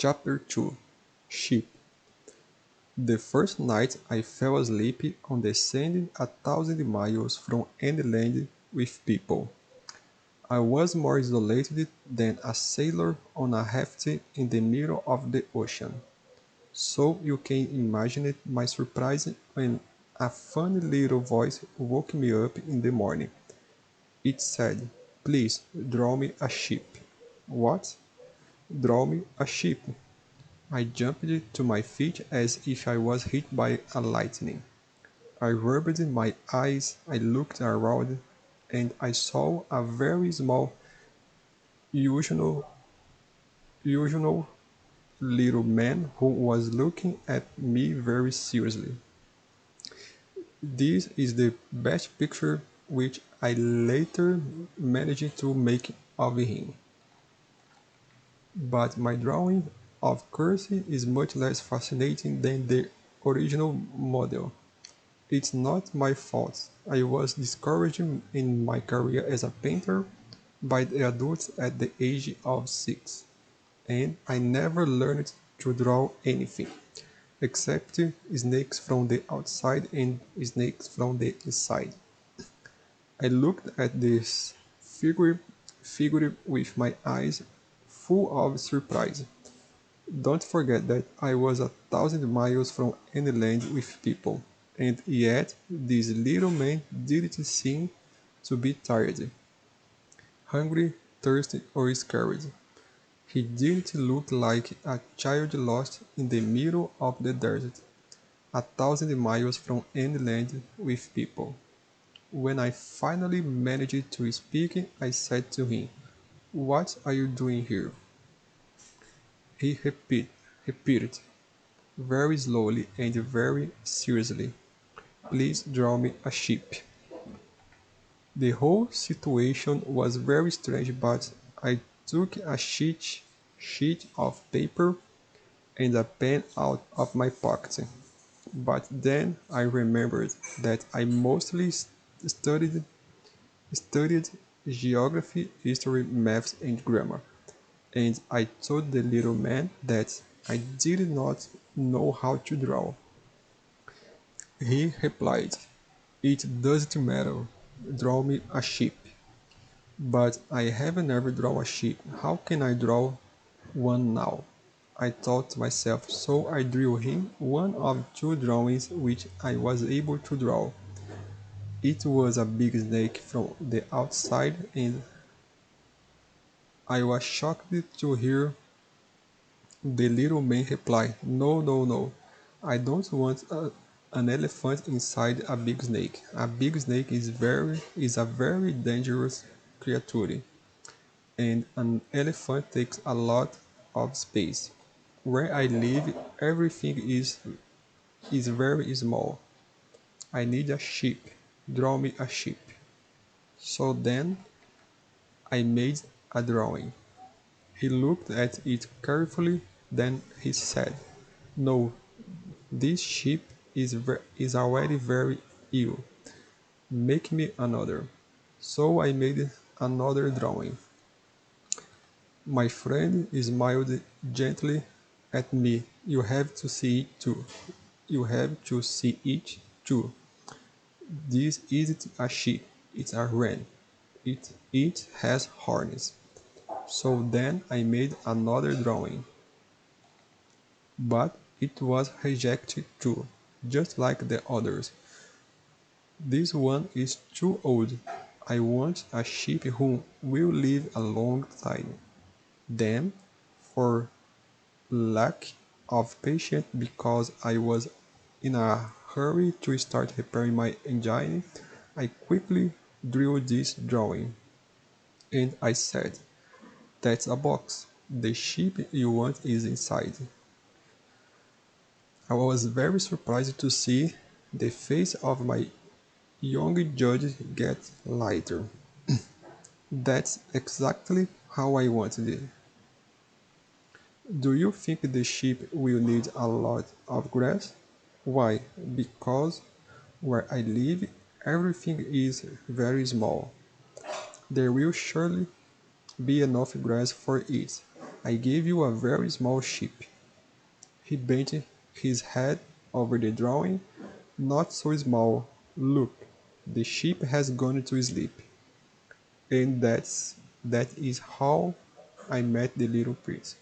Chapter 2. Sheep. The first night I fell asleep on the sand 1,000 miles from any land with people. I was more isolated than a sailor on a raft in the middle of the ocean. So you can imagine my surprise when a funny little voice woke me up in the morning. It said, "Please draw me a sheep." What? Draw me a sheep? I jumped to my feet as if I was hit by a lightning. I rubbed my eyes, I looked around, and I saw a very small, usual, usual little man who was looking at me very seriously. This is the best picture which I later managed to make of him. But my drawing of Kersey is much less fascinating than the original model. It's not my fault. I was discouraged in my career as a painter by the adults at the age of 6, and I never learned to draw anything, except snakes from the outside and snakes from the inside. I looked at this figure with my eyes full of surprise. Don't forget that I was 1,000 miles from any land with people, and yet this little man didn't seem to be tired, hungry, thirsty, or scared. He didn't look like a child lost in the middle of the desert, 1,000 miles from any land with people. When I finally managed to speak, I said to him, "What are you doing here?" He repeated very slowly and very seriously, "Please draw me a sheep." The whole situation was very strange, but I took a sheet of paper and a pen out of my pocket. But then I remembered that I mostly studied geography, history, maths, and grammar, and I told the little man that I did not know how to draw. He replied, "It doesn't matter. Draw me a sheep." But I have never drawn a sheep. How can I draw one now? I thought to myself, so I drew him one of two drawings which I was able to draw. It was a big snake from the outside, and I was shocked to hear the little man reply, "No, no, no. I don't want an elephant inside a big snake. A big snake is a very dangerous creature, and an elephant takes a lot of space. Where I live, everything is very small. I need a sheep. Draw me a sheep." So then I made a drawing. He looked at it carefully, then he said, "No, this sheep is already very ill. Make me another." So I made another drawing. My friend smiled gently at me. "You have to see it too. You have to see it too. This isn't a sheep, it's a ram. It has horns." So then I made another drawing, but it was rejected too, just like the others. "This one is too old. I want a sheep who will live a long time." Then, for lack of patience because I was in a hurry to start repairing my engine, I quickly drew this drawing, and I said, "That's a box. The sheep you want is inside." I was very surprised to see the face of my young judge get lighter. "That's exactly how I wanted it." "Do you think the sheep will need a lot of grass?" "Why, because where I live everything is very small. There will surely be enough grass for it." I gave you a very small sheep. He bent his head over the drawing. Not so small. Look, the sheep has gone to sleep. And that is how I met the little prince.